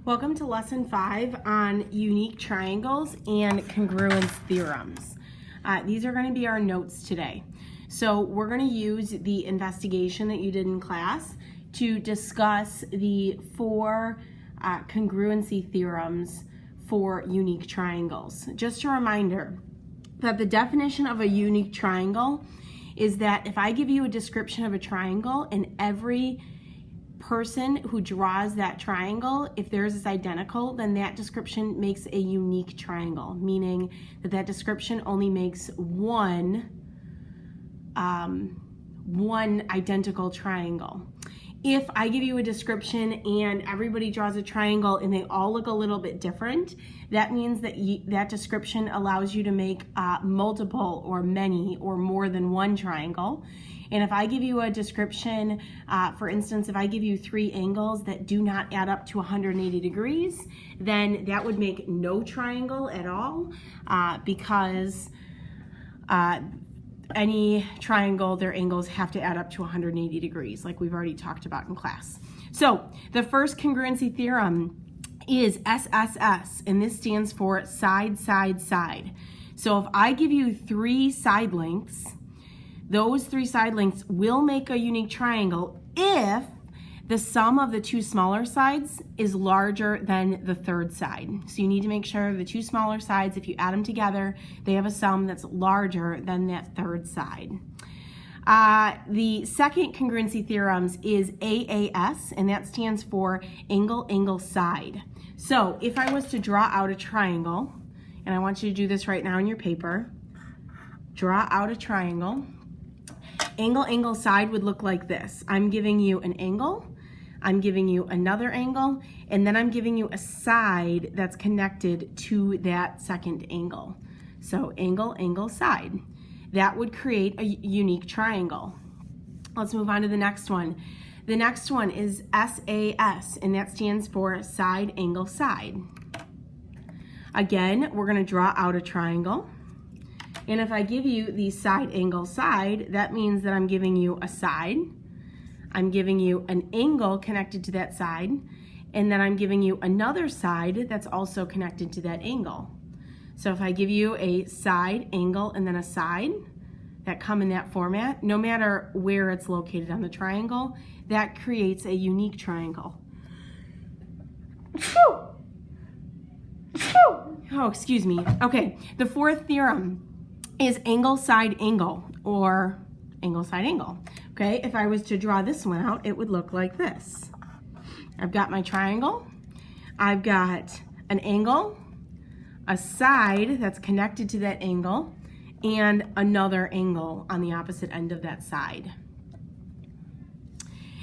Welcome to lesson 5 on unique triangles and congruence theorems. These are going to be our notes today. So we're going to use the investigation that you did in class to discuss the 4 congruency theorems for unique triangles. Just a reminder that the definition of a unique triangle is that if I give you a description of a triangle and every person who draws that triangle, if theirs is identical, then that description makes a unique triangle, meaning that that description only makes one identical triangle. If I give you a description and everybody draws a triangle and they all look a little bit different, that means that that description allows you to make multiple or many or more than one triangle. And if I give you a description, for instance, if I give you 3 angles that do not add up to 180 degrees, then that would make no triangle at all because any triangle, their angles have to add up to 180 degrees, like we've already talked about in class. So the first congruency theorem is SSS, and this stands for side, side, side. So if I give you 3 side lengths, those 3 side lengths will make a unique triangle if the sum of the 2 smaller sides is larger than the 3rd side. So you need to make sure the 2 smaller sides, if you add them together, they have a sum that's larger than that 3rd side. The second congruency theorems is AAS, and that stands for angle, angle, side. So if I was to draw out a triangle, and I want you to do this right now in your paper, draw out a triangle. Angle, angle, side would look like this. I'm giving you an angle, I'm giving you another angle, and then I'm giving you a side that's connected to that second angle. So angle, angle, side. That would create a unique triangle. Let's move on to the next one. The next one is SAS, and that stands for side, angle, side. Again, we're going to draw out a triangle. And if I give you the side, angle, side, that means that I'm giving you a side, I'm giving you an angle connected to that side, and then I'm giving you another side that's also connected to that angle. So if I give you a side, angle, and then a side that come in that format, no matter where it's located on the triangle, that creates a unique triangle. Oh, excuse me. Okay, the 4th theorem is angle, side, angle, or angle, side, angle. Okay, if I was to draw this one out, it would look like this. I've got my triangle, I've got an angle, a side that's connected to that angle, and another angle on the opposite end of that side.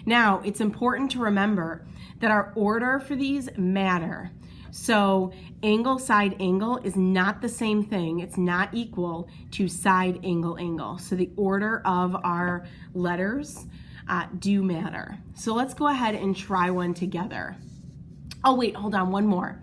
Now, it's important to remember that our order for these matter. So angle, side, angle is not the same thing. It's not equal to side, angle, angle. So the order of our letters do matter. So let's go ahead and try one together. Oh wait, hold on, one more.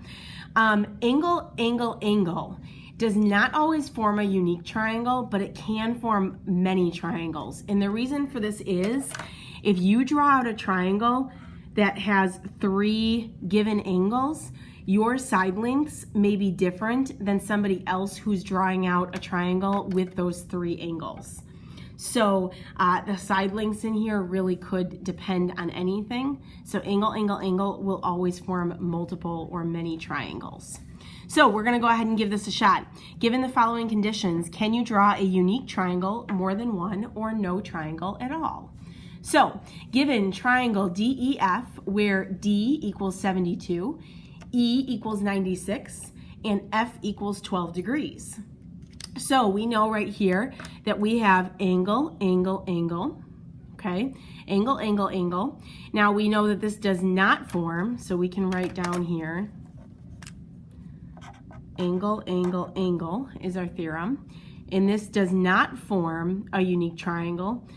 Angle, angle, angle does not always form a unique triangle, but it can form many triangles. And the reason for this is if you draw out a triangle that has 3 given angles, your side lengths may be different than somebody else who's drawing out a triangle with those 3 angles. So the side lengths in here really could depend on anything. So angle, angle, angle will always form multiple or many triangles. So we're going to go ahead and give this a shot. Given the following conditions, can you draw a unique triangle, more than one, or no triangle at all? So given triangle DEF, where D equals 72, E equals 96, and F equals 12 degrees. So we know right here that we have angle, angle, angle, okay? Angle, angle, angle. Now we know that this does not form, so we can write down here, angle, angle, angle is our theorem. And this does not form a unique triangle,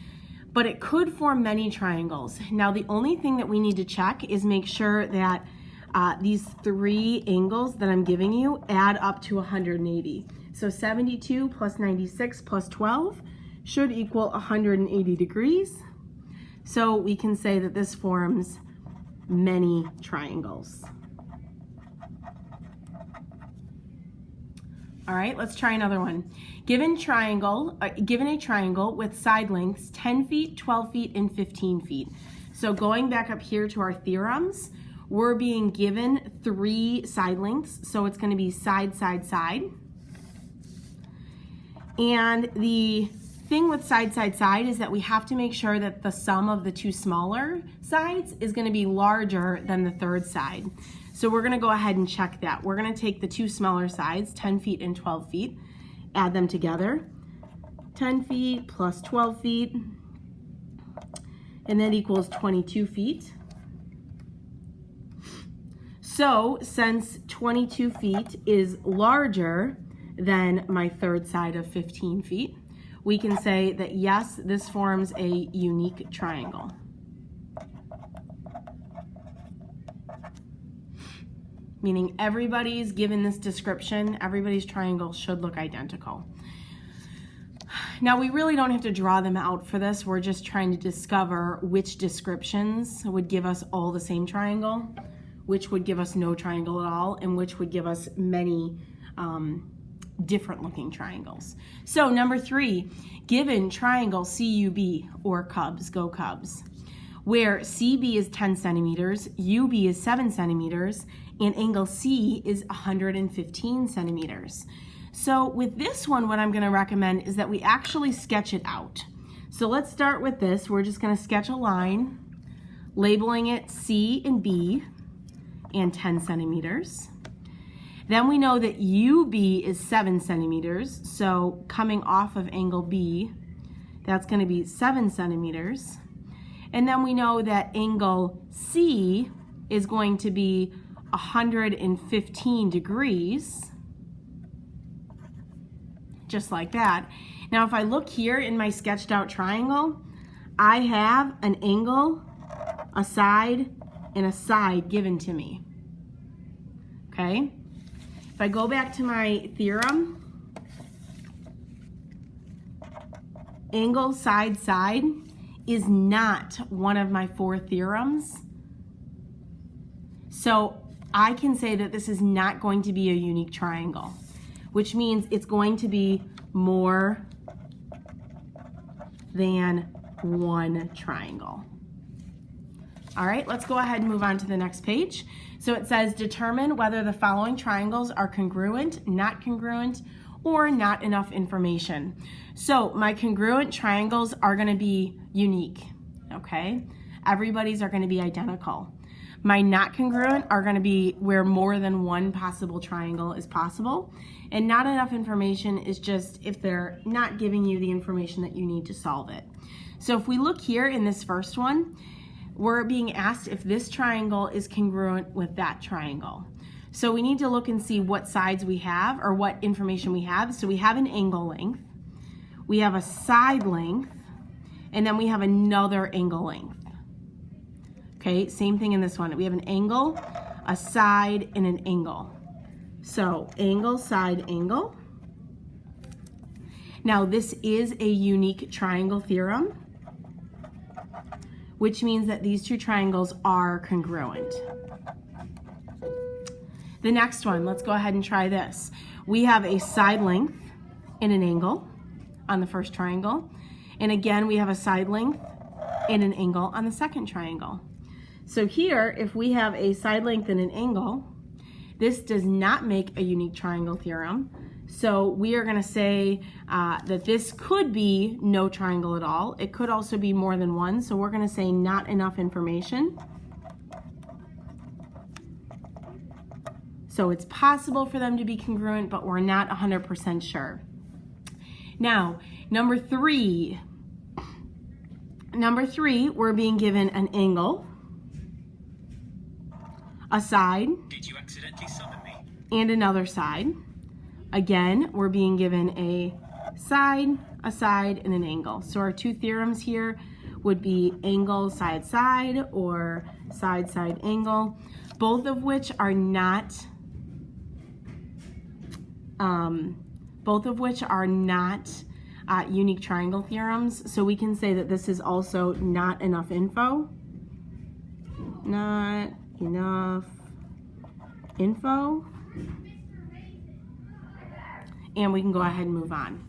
but it could form many triangles. Now the only thing that we need to check is make sure that these 3 angles that I'm giving you add up to 180. So 72 plus 96 plus 12 should equal 180 degrees. So we can say that this forms many triangles. All right, let's try another one. Given a triangle with side lengths 10 feet, 12 feet, and 15 feet. So going back up here to our theorems, we're being given 3 side lengths. So it's going to be side, side, side. And the thing with side, side, side is that we have to make sure that the sum of the 2 smaller sides is going to be larger than the third side. So we're going to go ahead and check that. We're going to take the 2 smaller sides, 10 feet and 12 feet, add them together. 10 feet plus 12 feet, and that equals 22 feet. So since 22 feet is larger than my third side of 15 feet, we can say that yes, this forms a unique triangle. Meaning everybody's given this description, everybody's triangle should look identical. Now we really don't have to draw them out for this, we're just trying to discover which descriptions would give us all the same triangle, which would give us no triangle at all, and which would give us many different looking triangles. So number 3, given triangle CUB, or Cubs, go Cubs, where CB is 10 centimeters, UB is 7 centimeters, and angle C is 115 centimeters. So with this one, what I'm going to recommend is that we actually sketch it out. So let's start with this. We're just going to sketch a line, labeling it C and B, and 10 centimeters. Then we know that UB is 7 centimeters, so coming off of angle B, that's going to be 7 centimeters. And then we know that angle C is going to be 115 degrees, just like that. Now if I look here in my sketched out triangle, I have an angle, a side, and a side given to me. Okay? If I go back to my theorem, angle, side, side is not one of my 4 theorems. So I can say that this is not going to be a unique triangle, which means it's going to be more than one triangle. All right, let's go ahead and move on to the next page. So it says, determine whether the following triangles are congruent, not congruent, or not enough information. So my congruent triangles are going to be unique, okay? Everybody's are going to be identical. My not congruent are going to be where more than one possible triangle is possible. And not enough information is just if they're not giving you the information that you need to solve it. So if we look here in this first one, we're being asked if this triangle is congruent with that triangle. So we need to look and see what sides we have or what information we have. So we have an angle length, we have a side length, and then we have another angle length. Okay, same thing in this one. We have an angle, a side, and an angle. So angle, side, angle. Now this is a unique triangle theorem, which means that these 2 triangles are congruent. The next one, let's go ahead and try this. We have a side length and an angle on the first triangle. And again, we have a side length and an angle on the second triangle. So here, if we have a side length and an angle, this does not make a unique triangle theorem. So we are going to say that this could be no triangle at all. It could also be more than one. So we're going to say not enough information. So it's possible for them to be congruent, but we're not 100% sure. Now, number 3, we're being given an angle, a side, did you accidentally summon me? And another side. Again, we're being given a side, and an angle. So our 2 theorems here would be angle, side, side, or side, side, angle, both of which are not unique triangle theorems. So we can say that this is also not enough info. Not enough info. and we can go ahead and move on.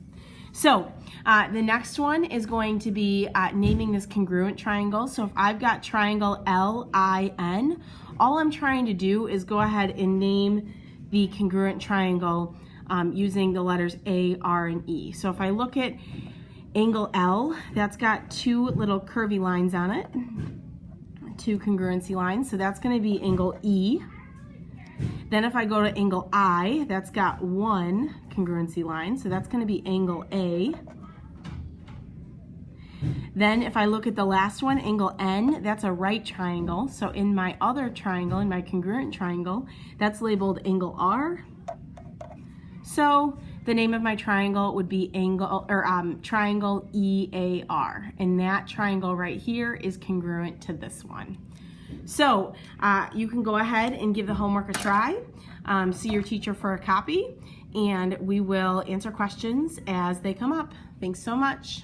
So the next one is going to be naming this congruent triangle. So if I've got triangle LIN, all I'm trying to do is go ahead and name the congruent triangle using the letters A, R, and E. So if I look at angle L, that's got two little curvy lines on it, two congruency lines, so that's going to be angle E. Then if I go to angle I, that's got one congruency line, so that's going to be angle A. Then if I look at the last one, angle N, that's a right triangle. So in my other triangle, in my congruent triangle, that's labeled angle R. So the name of my triangle would be triangle EAR, and that triangle right here is congruent to this one. So you can go ahead and give the homework a try, see your teacher for a copy, and we will answer questions as they come up. Thanks so much.